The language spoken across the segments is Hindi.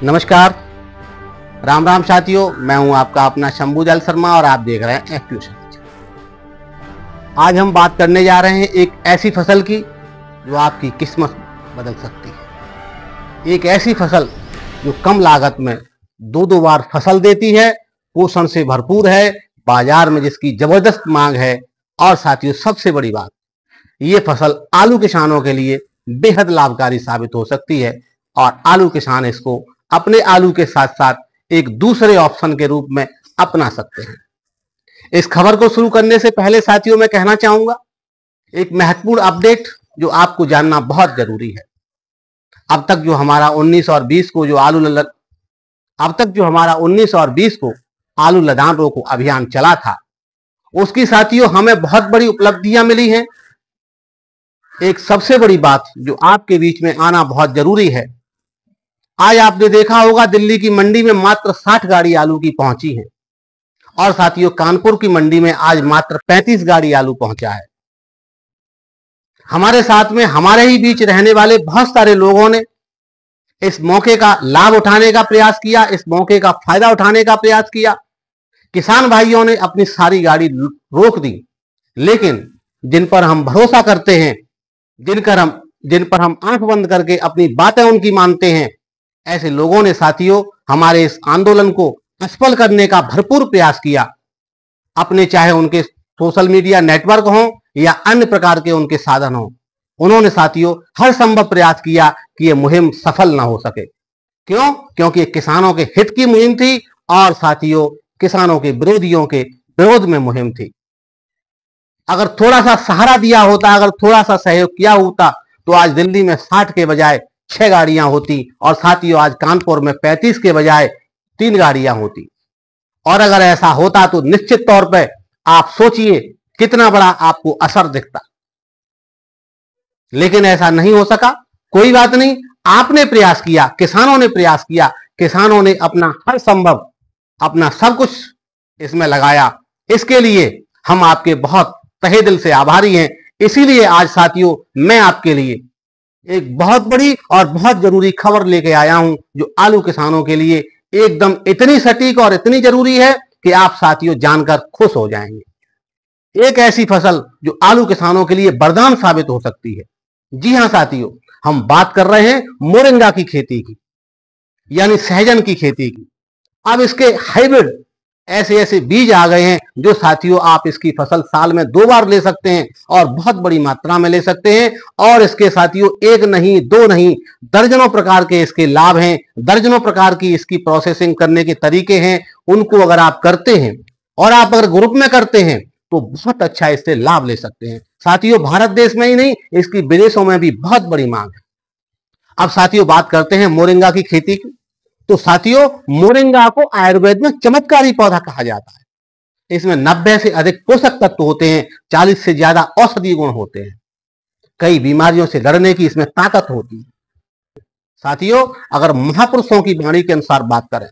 नमस्कार, राम राम साथियों। मैं हूं आपका अपना शंभूदल शर्मा और आप देख रहे हैं एक्टिव समाचार। आज हम बात करने जा रहे हैं एक ऐसी फसल की जो आपकी किस्मत बदल सकती है। एक ऐसी फसल जो कम लागत में दो बार फसल देती है, पोषण से भरपूर है, बाजार में जिसकी जबरदस्त मांग है। और साथियों, सबसे बड़ी बात, ये फसल आलू किसानों के लिए बेहद लाभकारी साबित हो सकती है और आलू किसान इसको अपने आलू के साथ साथ एक दूसरे ऑप्शन के रूप में अपना सकते हैं। इस खबर को शुरू करने से पहले साथियों, मैं कहना चाहूंगा एक महत्वपूर्ण अपडेट जो आपको जानना बहुत जरूरी है। अब तक जो हमारा 19 और 20 को आलू लदान रोको अभियान चला था, उसकी साथियों हमें बहुत बड़ी उपलब्धियां मिली हैं। एक सबसे बड़ी बात जो आपके बीच में आना बहुत जरूरी है, आज आपने देखा होगा दिल्ली की मंडी में मात्र 60 गाड़ी आलू की पहुंची है और साथियों कानपुर की मंडी में आज मात्र 35 गाड़ी आलू पहुंचा है। हमारे साथ में हमारे ही बीच रहने वाले बहुत सारे लोगों ने इस मौके का लाभ उठाने का प्रयास किया, इस मौके का फायदा उठाने का प्रयास किया। किसान भाइयों ने अपनी सारी गाड़ी रोक दी, लेकिन जिन पर हम भरोसा करते हैं, जिन पर हम आंख बंद करके अपनी बातें उनकी मानते हैं, ऐसे लोगों ने साथियों हमारे इस आंदोलन को असफल करने का भरपूर प्रयास किया। अपने चाहे उनके सोशल मीडिया नेटवर्क हो या अन्य प्रकार के उनके साधन हो, उन्होंने साथियों हर संभव प्रयास किया कि यह मुहिम सफल ना हो सके। क्यों? क्योंकि ये किसानों के हित की मुहिम थी और साथियों किसानों के विरोधियों के विरोध में मुहिम थी। अगर थोड़ा सा सहारा दिया होता, अगर थोड़ा सा सहयोग किया होता, तो आज दिल्ली में 60 के बजाय 6 गाड़ियां होती और साथियों आज कानपुर में 35 के बजाय 3 गाड़ियां होती। और अगर ऐसा होता तो निश्चित तौर पे आप सोचिए कितना बड़ा आपको असर दिखता। लेकिन ऐसा नहीं हो सका। कोई बात नहीं, आपने प्रयास किया, किसानों ने प्रयास किया, किसानों ने अपना हर संभव, अपना सब कुछ इसमें लगाया। इसके लिए हम आपके बहुत तहे दिल से आभारी हैं। इसीलिए आज साथियों मैं आपके लिए एक बहुत बड़ी और बहुत जरूरी खबर लेके आया हूं जो आलू किसानों के लिए एकदम इतनी सटीक और इतनी जरूरी है कि आप साथियों जानकर खुश हो जाएंगे। एक ऐसी फसल जो आलू किसानों के लिए वरदान साबित हो सकती है। जी हां साथियों, हम बात कर रहे हैं मोरिंगा की खेती की, यानी सहजन की खेती की। अब इसके हाइब्रिड ऐसे बीज आ गए हैं जो साथियों आप इसकी फसल साल में 2 बार ले सकते हैं और बहुत बड़ी मात्रा में ले सकते हैं। और इसके साथियों एक नहीं, 2 नहीं, दर्जनों प्रकार के इसके लाभ हैं, दर्जनों प्रकार की इसकी प्रोसेसिंग करने के तरीके हैं। उनको अगर आप करते हैं और आप अगर ग्रुप में करते हैं तो बहुत अच्छा इससे लाभ ले सकते हैं। साथियों भारत देश में ही नहीं, इसकी विदेशों में भी बहुत बड़ी मांग है। अब साथियों बात करते हैं मोरिंगा की खेती की। तो साथियों मोरिंगा को आयुर्वेद में चमत्कारी पौधा कहा जाता है। इसमें 90 से अधिक पोषक तत्व होते हैं, 40 से ज्यादा औषधीय गुण होते हैं, कई बीमारियों से लड़ने की इसमें ताकत होती है। साथियों अगर महापुरुषों की वाणी के अनुसार बात करें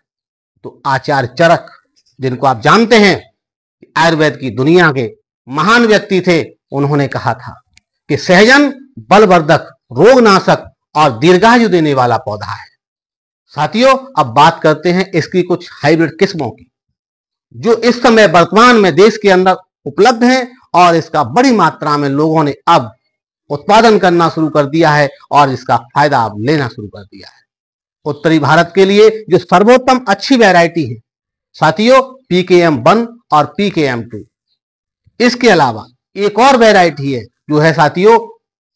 तो आचार्य चरक, जिनको आप जानते हैं आयुर्वेद की दुनिया के महान व्यक्ति थे, उन्होंने कहा था कि सहजन बलवर्धक, रोगनाशक और दीर्घायु देने वाला पौधा है। साथियों अब बात करते हैं इसकी कुछ हाइब्रिड किस्मों की जो इस समय वर्तमान में देश के अंदर उपलब्ध हैं और इसका बड़ी मात्रा में लोगों ने अब उत्पादन करना शुरू कर दिया है और इसका फायदा अब लेना शुरू कर दिया है। उत्तरी भारत के लिए जो सर्वोत्तम अच्छी वैरायटी है साथियों PKM1 और PKM2। इसके अलावा एक और वैरायटी है जो है साथियों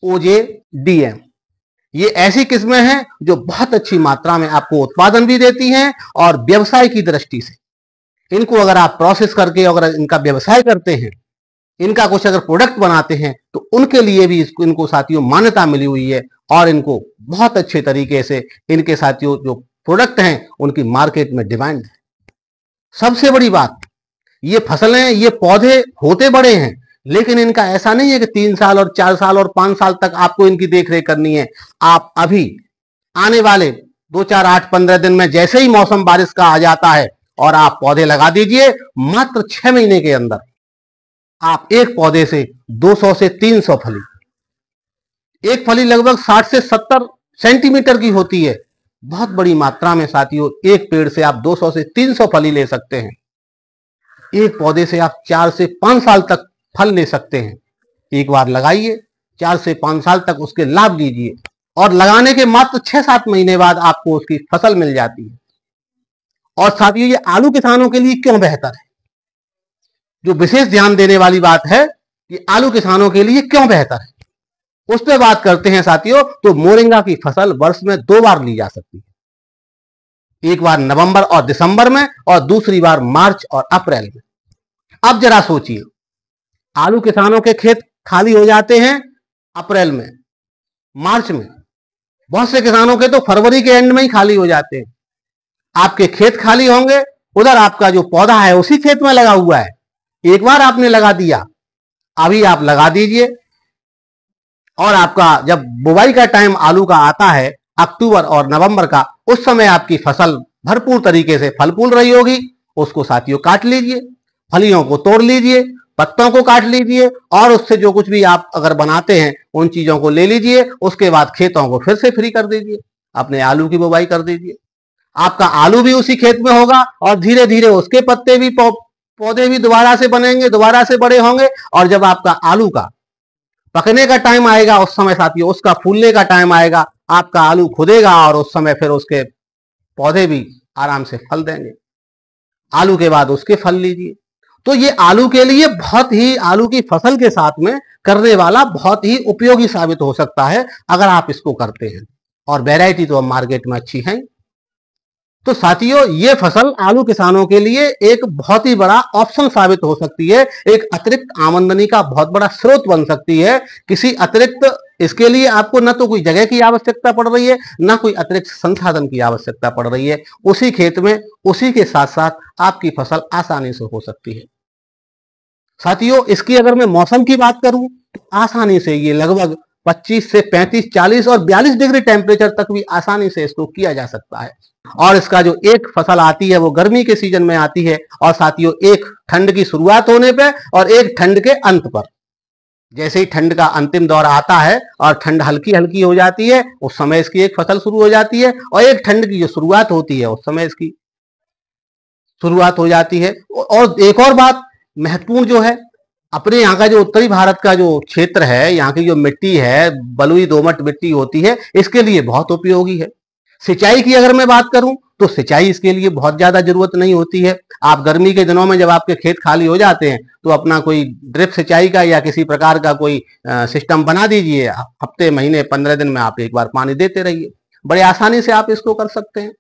OJDM। ये ऐसी किस्में हैं जो बहुत अच्छी मात्रा में आपको उत्पादन भी देती हैं और व्यवसाय की दृष्टि से इनको अगर आप प्रोसेस करके अगर इनका व्यवसाय करते हैं, इनका कुछ अगर प्रोडक्ट बनाते हैं, तो उनके लिए भी इनको साथियों मान्यता मिली हुई है और इनको बहुत अच्छे तरीके से इनके साथियों जो प्रोडक्ट हैं उनकी मार्केट में डिमांड है। सबसे बड़ी बात, ये फसलें, ये पौधे होते बड़े हैं, लेकिन इनका ऐसा नहीं है कि 3 साल और 4 साल और 5 साल तक आपको इनकी देखरेख करनी है। आप अभी आने वाले 2, 4, 8, 15 दिन में जैसे ही मौसम बारिश का आ जाता है और आप पौधे लगा दीजिए, मात्र 6 महीने के अंदर आप एक पौधे से 200 से 300 फली, एक फली लगभग 60 से 70 सेंटीमीटर की होती है, बहुत बड़ी मात्रा में साथियों एक पेड़ से आप 200 से 300 फली ले सकते हैं। एक पौधे से आप 4 से 5 साल तक फल ले सकते हैं। एक बार लगाइए, 4 से 5 साल तक उसके लाभ लीजिए और लगाने के मात्र 6-7 महीने बाद आपको उसकी फसल मिल जाती है। और साथियों ये आलू किसानों के लिए क्यों बेहतर है, जो विशेष ध्यान देने वाली बात है कि आलू किसानों के लिए क्यों बेहतर है, उस पर बात करते हैं साथियों। तो मोरिंगा की फसल वर्ष में 2 बार ली जा सकती है, एक बार नवंबर और दिसंबर में और दूसरी बार मार्च और अप्रैल में। अब जरा सोचिए, आलू किसानों के खेत खाली हो जाते हैं अप्रैल में, मार्च में, बहुत से किसानों के तो फरवरी के एंड में ही खाली हो जाते हैं। आपके खेत खाली होंगे, उधर आपका जो पौधा है उसी खेत में लगा हुआ है, एक बार आपने लगा दिया, अभी आप लगा दीजिए और आपका जब बुवाई का टाइम आलू का आता है अक्टूबर और नवंबर का, उस समय आपकी फसल भरपूर तरीके से फल फूल रही होगी। उसको साथियों काट लीजिए, फलियों को तोड़ लीजिए, पत्तों को काट लीजिए और उससे जो कुछ भी आप अगर बनाते हैं उन चीजों को ले लीजिए। उसके बाद खेतों को फिर से फ्री कर दीजिए, अपने आलू की बुवाई कर दीजिए। आपका आलू भी उसी खेत में होगा और धीरे धीरे उसके पत्ते भी पौधे भी दोबारा से बनेंगे, दोबारा से बड़े होंगे। और जब आपका आलू का पकने का टाइम आएगा उस समय साथियों उसका फूलने का टाइम आएगा, आपका आलू खुदेगा और उस समय फिर उसके पौधे भी आराम से फल देंगे। आलू के बाद उसके फल लीजिए। तो ये आलू के लिए बहुत ही, आलू की फसल के साथ में करने वाला बहुत ही उपयोगी साबित हो सकता है अगर आप इसको करते हैं। और वैरायटी तो अब मार्केट में अच्छी है। तो साथियों ये फसल आलू किसानों के लिए एक बहुत ही बड़ा ऑप्शन साबित हो सकती है, एक अतिरिक्त आमदनी का बहुत बड़ा स्रोत बन सकती है। किसी अतिरिक्त, इसके लिए आपको न तो कोई जगह की आवश्यकता पड़ रही है, न कोई अतिरिक्त संसाधन की आवश्यकता पड़ रही है। उसी खेत में उसी के साथ साथ आपकी फसल आसानी से हो सकती है। साथियों इसकी अगर मैं मौसम की बात करूं तो आसानी से ये लगभग 25 से 35, 40 और 42 डिग्री टेम्परेचर तक भी आसानी से इसको किया जा सकता है। और इसका जो एक फसल आती है वो गर्मी के सीजन में आती है और साथियों एक ठंड की शुरुआत होने पे और एक ठंड के अंत पर। जैसे ही ठंड का अंतिम दौर आता है और ठंड हल्की हल्की हो जाती है उस समय इसकी एक फसल शुरू हो जाती है और एक ठंड की जो शुरुआत होती है उस समय इसकी शुरुआत हो जाती है। और एक और बात महत्वपूर्ण जो है, अपने यहाँ का जो उत्तरी भारत का जो क्षेत्र है, यहाँ की जो मिट्टी है बलुई दोमट मिट्टी होती है, इसके लिए बहुत उपयोगी है। सिंचाई की अगर मैं बात करूं तो सिंचाई इसके लिए बहुत ज्यादा जरूरत नहीं होती है। आप गर्मी के दिनों में जब आपके खेत खाली हो जाते हैं तो अपना कोई ड्रिप सिंचाई का या किसी प्रकार का कोई सिस्टम बना दीजिए। हफ्ते महीने 15 दिन में आप एक बार पानी देते रहिए, बड़े आसानी से आप इसको कर सकते हैं।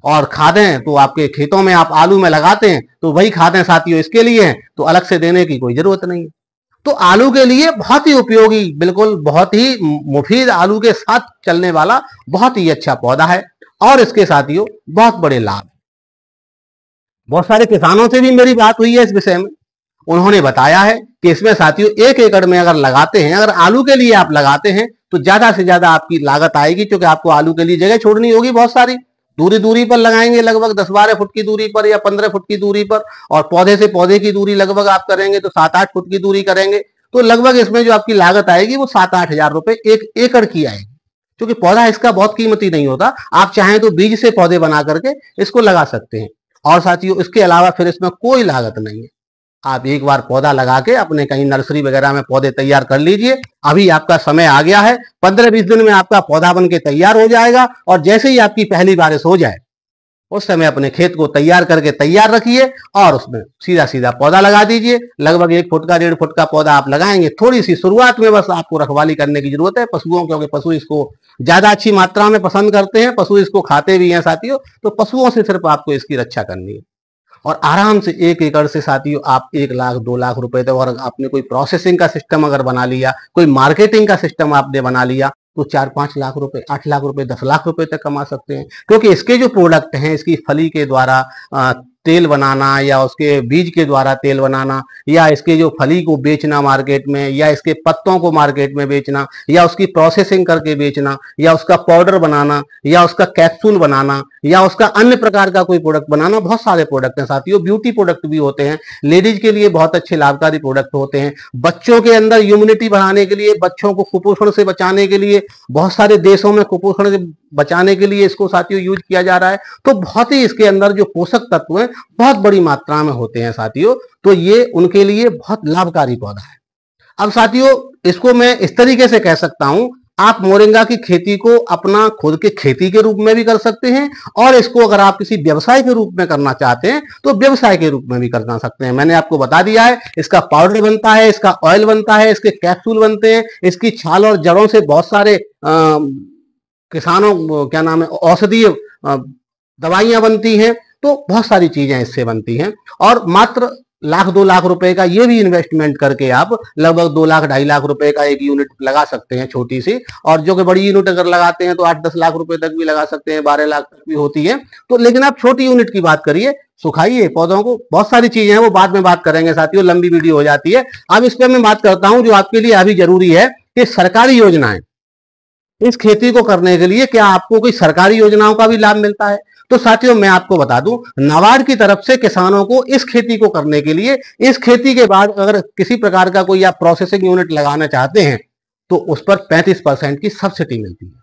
और खादें तो आपके खेतों में आप आलू में लगाते हैं तो वही खादें साथियों इसके लिए हैं, तो अलग से देने की कोई जरूरत नहीं है। तो आलू के लिए बहुत ही उपयोगी, बिल्कुल बहुत ही मुफीद, आलू के साथ चलने वाला बहुत ही अच्छा पौधा है और इसके साथियों बहुत बड़े लाभ। बहुत सारे किसानों से भी मेरी बात हुई है इस विषय में, उन्होंने बताया है कि इसमें साथियों 1 एकड़ में अगर लगाते हैं, अगर आलू के लिए आप लगाते हैं तो ज्यादा से ज्यादा आपकी लागत आएगी, क्योंकि आपको आलू के लिए जगह छोड़नी होगी बहुत सारी। दूरी दूरी पर लगाएंगे, लगभग 10-12 फुट की दूरी पर या 15 फुट की दूरी पर, और पौधे से पौधे की दूरी लगभग आप करेंगे तो 7-8 फुट की दूरी करेंगे, तो लगभग इसमें जो आपकी लागत आएगी वो 7-8 हजार रुपए 1 एकड़ की आएगी। क्योंकि पौधा इसका बहुत कीमती नहीं होता, आप चाहें तो बीज से पौधे बना करके इसको लगा सकते हैं। और साथियों इसके अलावा फिर इसमें कोई लागत नहीं है। आप एक बार पौधा लगा के अपने कहीं नर्सरी वगैरह में पौधे तैयार कर लीजिए। अभी आपका समय आ गया है, 15-20 दिन में आपका पौधा बन के तैयार हो जाएगा। और जैसे ही आपकी पहली बारिश हो जाए उस समय अपने खेत को तैयार करके तैयार रखिए और उसमें सीधा सीधा पौधा लगा दीजिए। लगभग 1 फुट का 1.5 फुट का पौधा आप लगाएंगे। थोड़ी सी शुरुआत में बस आपको रखवाली करने की जरूरत है पशुओं, क्योंकि पशु इसको ज्यादा अच्छी मात्रा में पसंद करते हैं, पशु इसको खाते भी हैं साथियों। तो पशुओं से सिर्फ आपको इसकी रक्षा करनी है और आराम से 1 एकड़ से साथियों आप 1 लाख 2 लाख रुपए तक, और आपने कोई प्रोसेसिंग का सिस्टम अगर बना लिया, कोई मार्केटिंग का सिस्टम आपने बना लिया, तो 4-5 लाख रुपए, 8 लाख रुपए, 10 लाख रुपए तक कमा सकते हैं। क्योंकि इसके जो प्रोडक्ट हैं, इसकी फली के द्वारा तेल बनाना या उसके बीज के द्वारा तेल बनाना या इसके जो फली को बेचना मार्केट में, या इसके पत्तों को मार्केट में बेचना, या उसकी प्रोसेसिंग करके बेचना, या उसका पाउडर बनाना, या उसका कैप्सूल बनाना, या उसका अन्य प्रकार का कोई प्रोडक्ट बनाना, बहुत सारे प्रोडक्ट हैं साथियों। ब्यूटी प्रोडक्ट भी होते हैं, लेडीज के लिए बहुत अच्छे लाभकारी प्रोडक्ट होते हैं। बच्चों के अंदर इम्यूनिटी बढ़ाने के लिए, बच्चों को कुपोषण से बचाने के लिए, बहुत सारे देशों में कुपोषण बचाने के लिए इसको साथियों यूज किया जा रहा है। तो बहुत ही इसके अंदर जो पोषक तत्व हैं बहुत बड़ी मात्रा में होते हैं साथियों, तो ये उनके लिए बहुत लाभकारी पौधा है। अब साथियों इसको मैं इस तरीके से कह सकता हूं, आप मोरिंगा की खेती को अपना खुद के खेती के रूप में भी कर सकते हैं, और इसको अगर आप किसी व्यवसाय के रूप में करना चाहते हैं तो व्यवसाय के रूप में भी कर सकते हैं। मैंने आपको बता दिया है, इसका पाउडर बनता है, इसका ऑयल बनता है, इसके कैप्सूल बनते हैं, इसकी छाल और जड़ों से बहुत सारे किसानों क्या नाम है औषधीय दवाइयां बनती हैं। तो बहुत सारी चीजें इससे बनती हैं, और मात्र 1-2 लाख रुपए का ये भी इन्वेस्टमेंट करके आप लगभग 2 लाख 2.5 लाख रुपए का एक यूनिट लगा सकते हैं छोटी सी, और जो कि बड़ी यूनिट अगर लगाते हैं तो 8-10 लाख रुपए तक भी लगा सकते हैं, 12 लाख तक भी होती है। तो लेकिन आप छोटी यूनिट की बात करिए, सुखाइए पौधों को, बहुत सारी चीजें हैं वो बाद में बात करेंगे साथियों, लंबी वीडियो हो जाती है। अब इस पर मैं बात करता हूं जो आपके लिए अभी जरूरी है कि सरकारी योजनाएं, इस खेती को करने के लिए क्या आपको कोई सरकारी योजनाओं का भी लाभ मिलता है? तो साथियों मैं आपको बता दूं, नाबार्ड की तरफ से किसानों को इस खेती को करने के लिए, इस खेती के बाद अगर किसी प्रकार का कोई आप प्रोसेसिंग यूनिट लगाना चाहते हैं तो उस पर 35% की सब्सिडी मिलती है।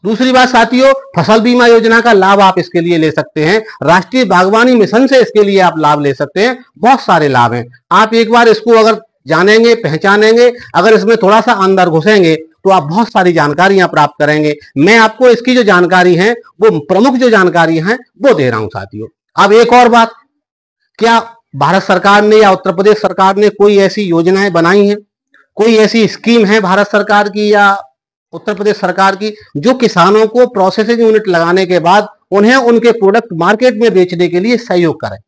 दूसरी बात साथियों, फसल बीमा योजना का लाभ आप इसके लिए ले सकते हैं, राष्ट्रीय बागवानी मिशन से इसके लिए आप लाभ ले सकते हैं। बहुत सारे लाभ हैं, आप एक बार इसको अगर जानेंगे, पहचानेंगे, अगर इसमें थोड़ा सा अंदर घुसेंगे तो आप बहुत सारी जानकारियां प्राप्त करेंगे। मैं आपको इसकी जो जानकारी है, वो प्रमुख जो जानकारी है वो दे रहा हूं साथियों। अब एक और बात, क्या भारत सरकार ने या उत्तर प्रदेश सरकार ने कोई ऐसी योजनाएं बनाई हैं, कोई ऐसी स्कीम है भारत सरकार की या उत्तर प्रदेश सरकार की जो किसानों को प्रोसेसिंग यूनिट लगाने के बाद उन्हें उनके प्रोडक्ट मार्केट में बेचने के लिए सहयोग करें?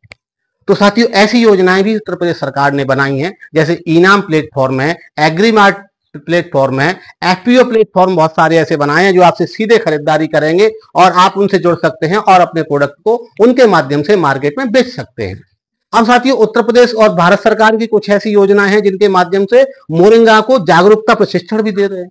तो साथियों ऐसी योजनाएं भी उत्तर प्रदेश सरकार ने बनाई हैं, जैसे इनाम प्लेटफॉर्म है, एग्रीमार्ट प्लेटफॉर्म है, एफपीओ प्लेटफॉर्म, बहुत सारे ऐसे बनाए हैं जो आपसे सीधे खरीदारी करेंगे और आप उनसे जुड़ सकते हैं और अपने प्रोडक्ट को उनके माध्यम से मार्केट में बेच सकते हैं। अब साथियों उत्तर प्रदेश और भारत सरकार की कुछ ऐसी योजनाएं हैं जिनके माध्यम से मोरिंगा को जागरूकता प्रशिक्षण भी दे रहे हैं।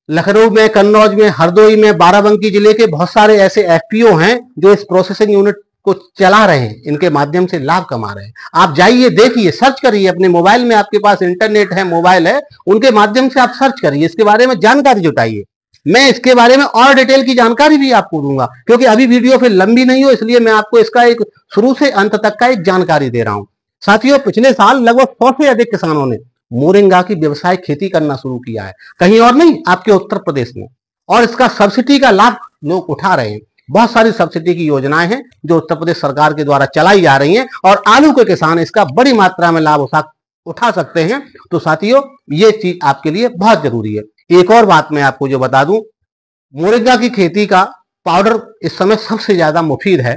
लखनऊ में, कन्नौज में, हरदोई में, बाराबंकी जिले के बहुत सारे ऐसे एफपीओ हैं जो इस प्रोसेसिंग यूनिट को चला रहे हैं, इनके माध्यम से लाभ कमा रहे हैं। आप जाइए, देखिए, सर्च करिए, अपने मोबाइल में आपके पास इंटरनेट है, मोबाइल है, उनके माध्यम से आप सर्च करिए, इसके बारे में जानकारी जुटाइए। मैं इसके बारे में और डिटेल की जानकारी भी आपको दूंगा, क्योंकि अभी वीडियो फिर लंबी नहीं हो, इसलिए मैं आपको इसका एक शुरू से अंत तक का एक जानकारी दे रहा हूं। साथियों पिछले साल लगभग 100 से अधिक किसानों ने मोरिंगा की व्यवसाय खेती करना शुरू किया है, कहीं और नहीं, आपके उत्तर प्रदेश में, और इसका सब्सिडी का लाभ लोग उठा रहे हैं। बहुत सारी सब्सिडी की योजनाएं हैं जो उत्तर प्रदेश सरकार के द्वारा चलाई जा रही हैं और आलू के किसान इसका बड़ी मात्रा में लाभ उठा सकते हैं। तो साथियों ये चीज आपके लिए बहुत जरूरी है। एक और बात मैं आपको जो बता दूं, मोरिंगा की खेती का पाउडर इस समय सबसे ज्यादा मुफीद है।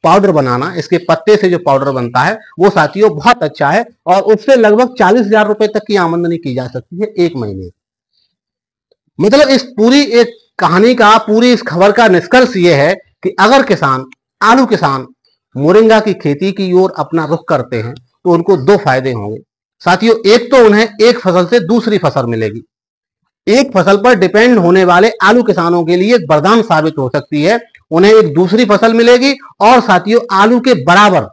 पाउडर बनाना, इसके पत्ते से जो पाउडर बनता है वो साथियों बहुत अच्छा है, और उससे लगभग 40,000 रुपए तक की आमदनी की जा सकती है एक महीने। मतलब इस पूरी एक कहानी का, पूरी इस खबर का निष्कर्ष ये है कि अगर किसान, आलू किसान मोरिंगा की खेती की ओर अपना रुख करते हैं तो उनको 2 फायदे होंगे साथियों। एक तो उन्हें एक फसल से दूसरी फसल मिलेगी। एक फसल पर डिपेंड होने वाले आलू किसानों के लिए एक वरदान साबित हो सकती है, उन्हें एक दूसरी फसल मिलेगी और साथियों आलू के बराबर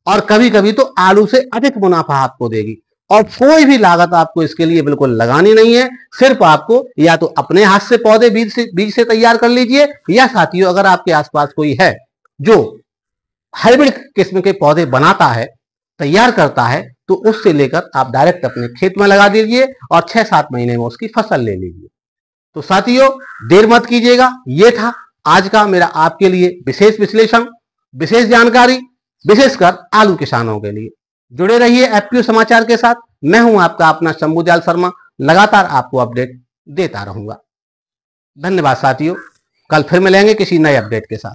और कभी कभी तो आलू से अधिक मुनाफा आपको देगी। और कोई भी लागत आपको इसके लिए बिल्कुल लगानी नहीं है, सिर्फ आपको या तो अपने हाथ से पौधे बीज से तैयार कर लीजिए, या साथियों अगर आपके आसपास कोई है जो हाइब्रिड किस्म के पौधे बनाता है, तैयार करता है, तो उससे लेकर आप डायरेक्ट अपने खेत में लगा दीजिए और 6-7 महीने में उसकी फसल ले लीजिए। तो साथियों देर मत कीजिएगा। ये था आज का मेरा आपके लिए विशेष विश्लेषण, विशेष जानकारी, विशेषकर आलू किसानों के लिए। जुड़े रहिए एफपीओ समाचार के साथ। मैं हूं आपका अपना शंभुजाल शर्मा, लगातार आपको अपडेट देता रहूंगा। धन्यवाद साथियों, कल फिर मिलेंगे किसी नए अपडेट के साथ।